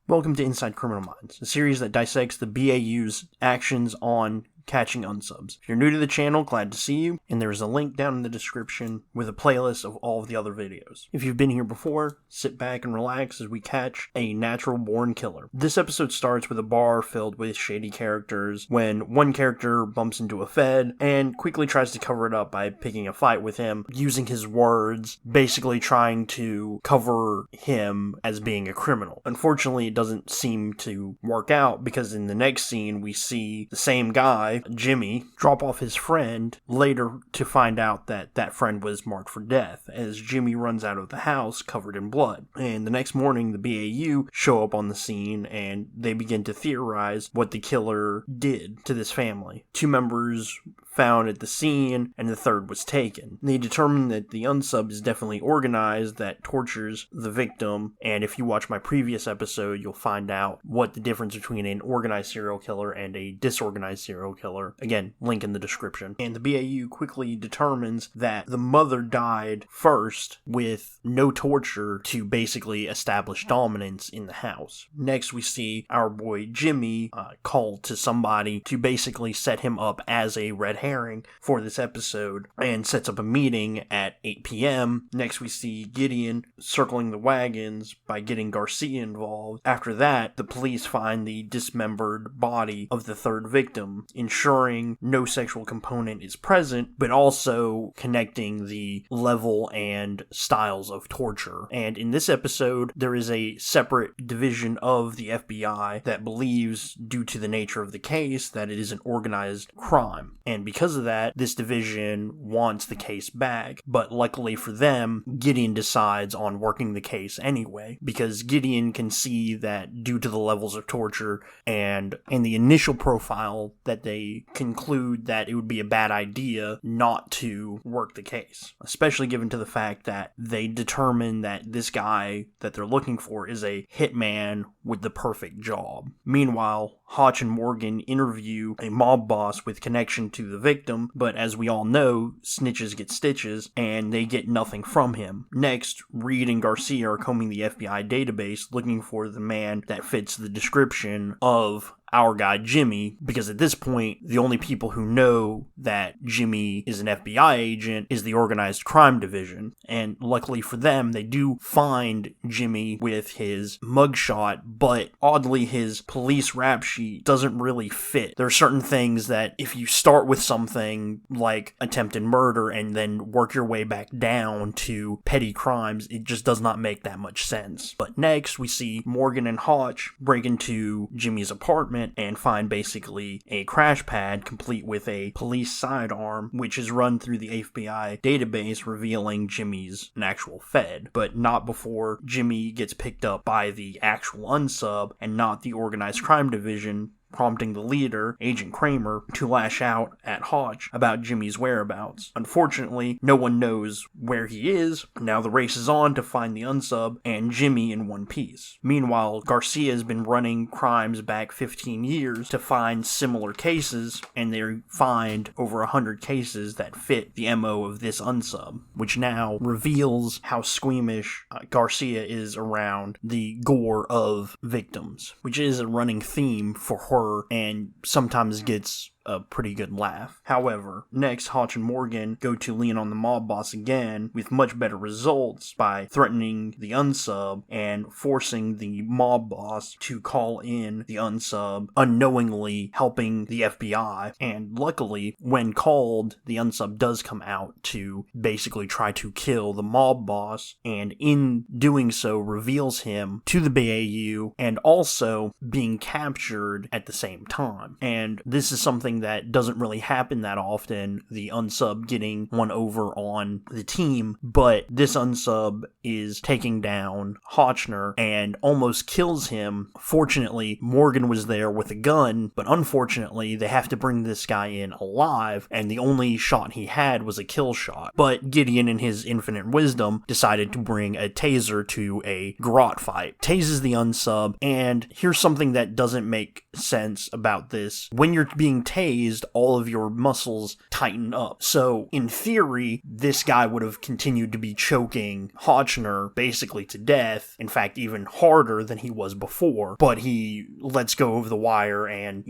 Welcome to Inside Criminal Minds, a series that dissects the BAU's actions on catching unsubs. If you're new to the channel, glad to see you, and there is a link down in the description with a playlist of all of the other videos. If you've been here before, sit back and relax as we catch a natural-born killer. This episode starts with a bar filled with shady characters when one character bumps into a Fed and quickly tries to cover it up by picking a fight with him, using his words, basically trying to cover him as being a criminal. Unfortunately, it doesn't seem to work out because in the next scene we see the same guy, Jimmy, drop off his friend, later to find out that that friend was marked for death, as Jimmy runs out of the house covered in blood. And the next morning, the BAU show up on the scene, and they begin to theorize what the killer did to this family. Two members found at the scene, and the third was taken. They determined that the unsub is definitely organized, that tortures the victim, and if you watch my previous episode, you'll find out what the difference between an organized serial killer and a disorganized serial killer. Again, link in the description. And the BAU quickly determines that the mother died first with no torture to basically establish dominance in the house. Next, we see our boy Jimmy call to somebody to basically set him up as a red herring for this episode and sets up a meeting at 8 p.m. Next, we see Gideon circling the wagons by getting Garcia involved. After that, the police find the dismembered body of the third victim, ensuring no sexual component is present, but also connecting the level and styles of torture. And in this episode, there is a separate division of the FBI that believes, due to the nature of the case, that it is an organized crime. And because of that, this division wants the case back. But luckily for them, Gideon decides on working the case anyway, because Gideon can see that due to the levels of torture and the initial profile that they conclude that it would be a bad idea not to work the case, especially given to the fact that they determine that this guy that they're looking for is a hitman with the perfect job. Meanwhile, Hotch and Morgan interview a mob boss with connection to the victim, but as we all know, snitches get stitches, and they get nothing from him. Next, Reed and Garcia are combing the FBI database looking for the man that fits the description of our guy Jimmy, because at this point, the only people who know that Jimmy is an FBI agent is the organized crime division. And luckily for them, they do find Jimmy with his mugshot, but oddly, his police rap sheet doesn't really fit. There are certain things that if you start with something like attempted murder and then work your way back down to petty crimes, it just does not make that much sense. But next, we see Morgan and Hotch break into Jimmy's apartment and find basically a crash pad complete with a police sidearm, which is run through the FBI database, revealing Jimmy's an actual Fed, but not before Jimmy gets picked up by the actual unsub and not the organized crime division, prompting the leader, Agent Kramer, to lash out at Hotch about Jimmy's whereabouts. Unfortunately, no one knows where he is. Now the race is on to find the unsub and Jimmy in one piece. Meanwhile, Garcia has been running crimes back 15 years to find similar cases, and they find over 100 cases that fit the MO of this unsub, which now reveals how squeamish Garcia is around the gore of victims, which is a running theme for horror and sometimes gets a pretty good laugh. However, next, Hotch and Morgan go to lean on the mob boss again with much better results by threatening the unsub and forcing the mob boss to call in the unsub, unknowingly helping the FBI. And luckily, when called, the unsub does come out to basically try to kill the mob boss, and in doing so reveals him to the BAU and also being captured at the same time. And this is something that doesn't really happen that often, the unsub getting one over on the team, but this unsub is taking down Hotchner and almost kills him. Fortunately, Morgan was there with a gun, but unfortunately, they have to bring this guy in alive, and the only shot he had was a kill shot. But Gideon, in his infinite wisdom, decided to bring a taser to a garrote fight. Tases the unsub, and here's something that doesn't make sense about this. When you're being tased, tased, all of your muscles tighten up. So, in theory, this guy would have continued to be choking Hotchner basically to death, in fact, even harder than he was before, but he lets go of the wire and,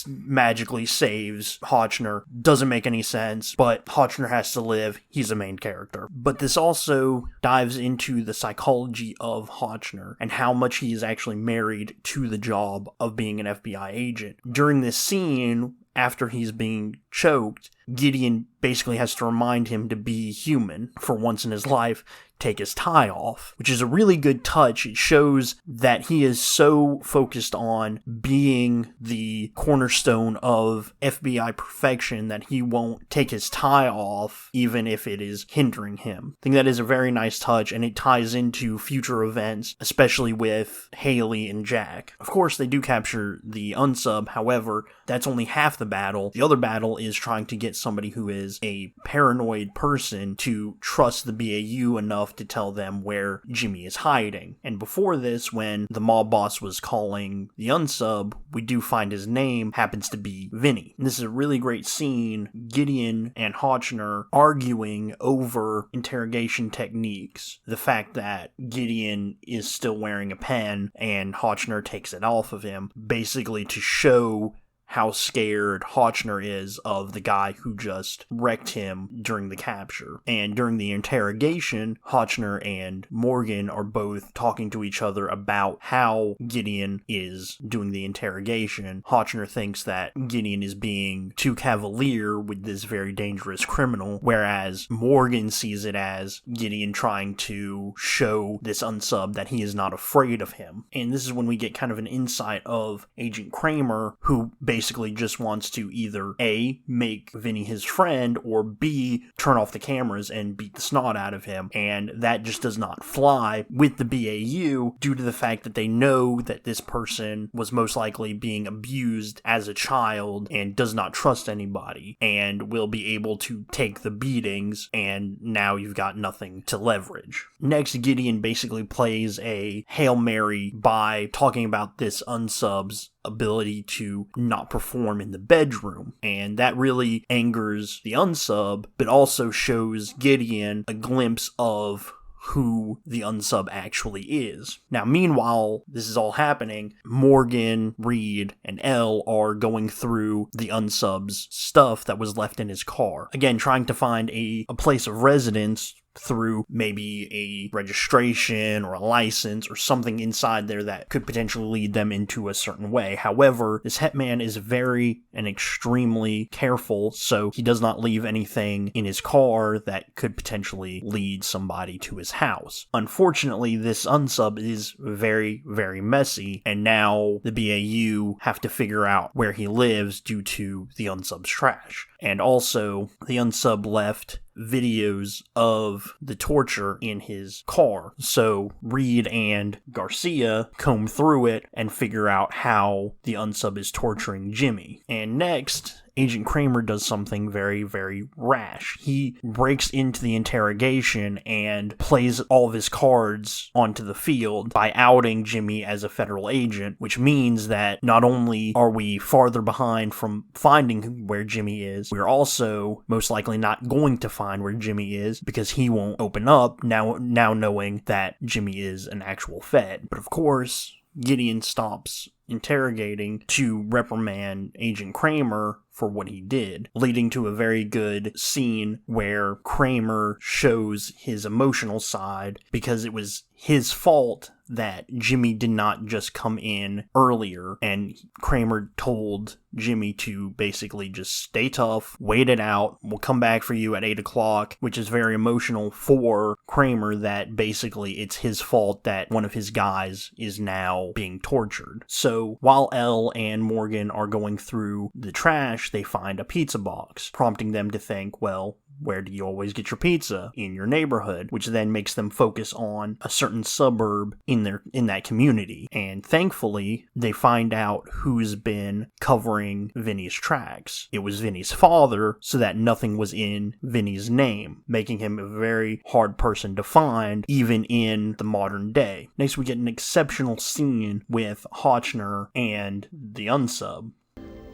magically saves Hotchner. Doesn't make any sense, but Hotchner has to live. He's a main character. But this also dives into the psychology of Hotchner and how much he is actually married to the job of being an FBI agent. During this scene, after he's being choked, Gideon basically has to remind him to be human for once in his life, take his tie off, which is a really good touch. It shows that he is so focused on being the cornerstone of FBI perfection that he won't take his tie off even if it is hindering him. I think that is a very nice touch, and it ties into future events, especially with Haley and Jack. Of course, they do capture the unsub, however, that's only half the battle. The other battle is trying to get somebody who is a paranoid person to trust the BAU enough to tell them where Jimmy is hiding. And before this, when the mob boss was calling the unsub, we do find his name happens to be Vinny. And this is a really great scene. Gideon and Hotchner arguing over interrogation techniques. The fact that Gideon is still wearing a pen and Hotchner takes it off of him, basically to show how scared Hotchner is of the guy who just wrecked him during the capture. And during the interrogation, Hotchner and Morgan are both talking to each other about how Gideon is doing the interrogation. Hotchner thinks that Gideon is being too cavalier with this very dangerous criminal, whereas Morgan sees it as Gideon trying to show this unsub that he is not afraid of him. And this is when we get kind of an insight of Agent Kramer, who basically just wants to either A, make Vinny his friend, or B, turn off the cameras and beat the snot out of him. And that just does not fly with the BAU due to the fact that they know that this person was most likely being abused as a child and does not trust anybody and will be able to take the beatings, and now you've got nothing to leverage. Next, Gideon basically plays a Hail Mary by talking about this unsub's ability to not perform in the bedroom, and that really angers the unsub, but also shows Gideon a glimpse of who the unsub actually is. Now, meanwhile, this is all happening, Morgan, Reed, and Elle are going through the unsub's stuff that was left in his car. Again, trying to find a place of residence through maybe a registration or a license or something inside there that could potentially lead them into a certain way. However, this hitman is very and extremely careful, so he does not leave anything in his car that could potentially lead somebody to his house. Unfortunately, this unsub is very, very messy, and now the BAU have to figure out where he lives due to the unsub's trash. And also, the unsub left videos of the torture in his car. So Reed and Garcia comb through it and figure out how the unsub is torturing Jimmy. And next, Agent Kramer does something very, very rash. He breaks into the interrogation and plays all of his cards onto the field by outing Jimmy as a federal agent, which means that not only are we farther behind from finding where Jimmy is, we're also most likely not going to find where Jimmy is because he won't open up now knowing that Jimmy is an actual Fed. But of course, Gideon stops interrogating to reprimand Agent Kramer for what he did, leading to a very good scene where Kramer shows his emotional side because it was his fault that Jimmy did not just come in earlier, and Kramer told Jimmy to basically just stay tough, wait it out, we'll come back for you at 8 o'clock, which is very emotional for Kramer that basically it's his fault that one of his guys is now being tortured. So while Elle and Morgan are going through the trash, they find a pizza box, prompting them to think, well, where do you always get your pizza? In your neighborhood, which then makes them focus on a certain suburb in that community. And thankfully, they find out who's been covering Vinny's tracks. It was Vinny's father, so that nothing was in Vinny's name, making him a very hard person to find, even in the modern day. Next, we get an exceptional scene with Hotchner and the unsub.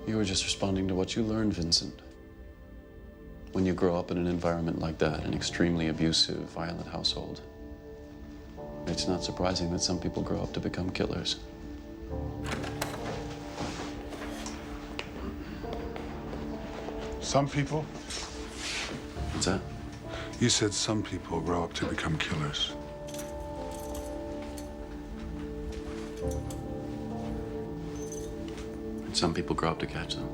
You were just responding to what you learned, Vincent. When you grow up in an environment like that, an extremely abusive, violent household, it's not surprising that some people grow up to become killers. Some people? What's that? You said some people grow up to become killers. Some people grow up to catch them.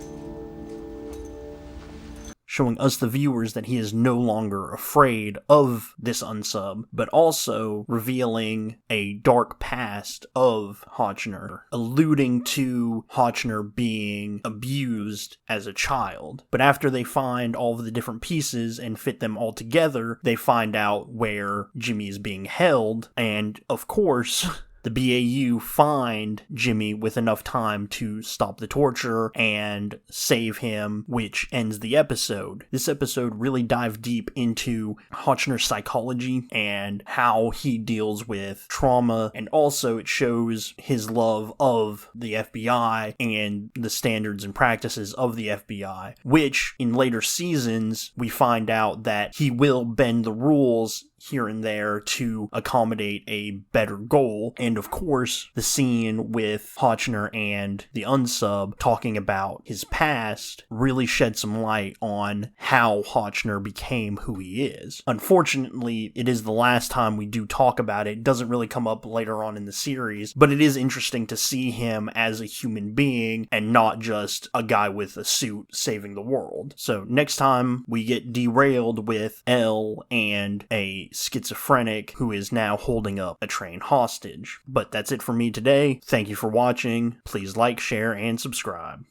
Showing us, the viewers, that he is no longer afraid of this unsub, but also revealing a dark past of Hotchner, alluding to Hotchner being abused as a child. But after they find all of the different pieces and fit them all together, they find out where Jimmy is being held, and of course, the BAU find Jimmy with enough time to stop the torture and save him, which ends the episode. This episode really dived deep into Hotchner's psychology and how he deals with trauma, and also it shows his love of the FBI and the standards and practices of the FBI, which in later seasons we find out that he will bend the rules here and there to accommodate a better goal. And of course, the scene with Hotchner and the unsub talking about his past really shed some light on how Hotchner became who he is. Unfortunately, it is the last time we do talk about it. It doesn't really come up later on in the series, but it is interesting to see him as a human being and not just a guy with a suit saving the world. So next time we get derailed with Elle and a schizophrenic who is now holding up a train hostage. But that's it for me today. Thank you for watching. Please like, share, and subscribe.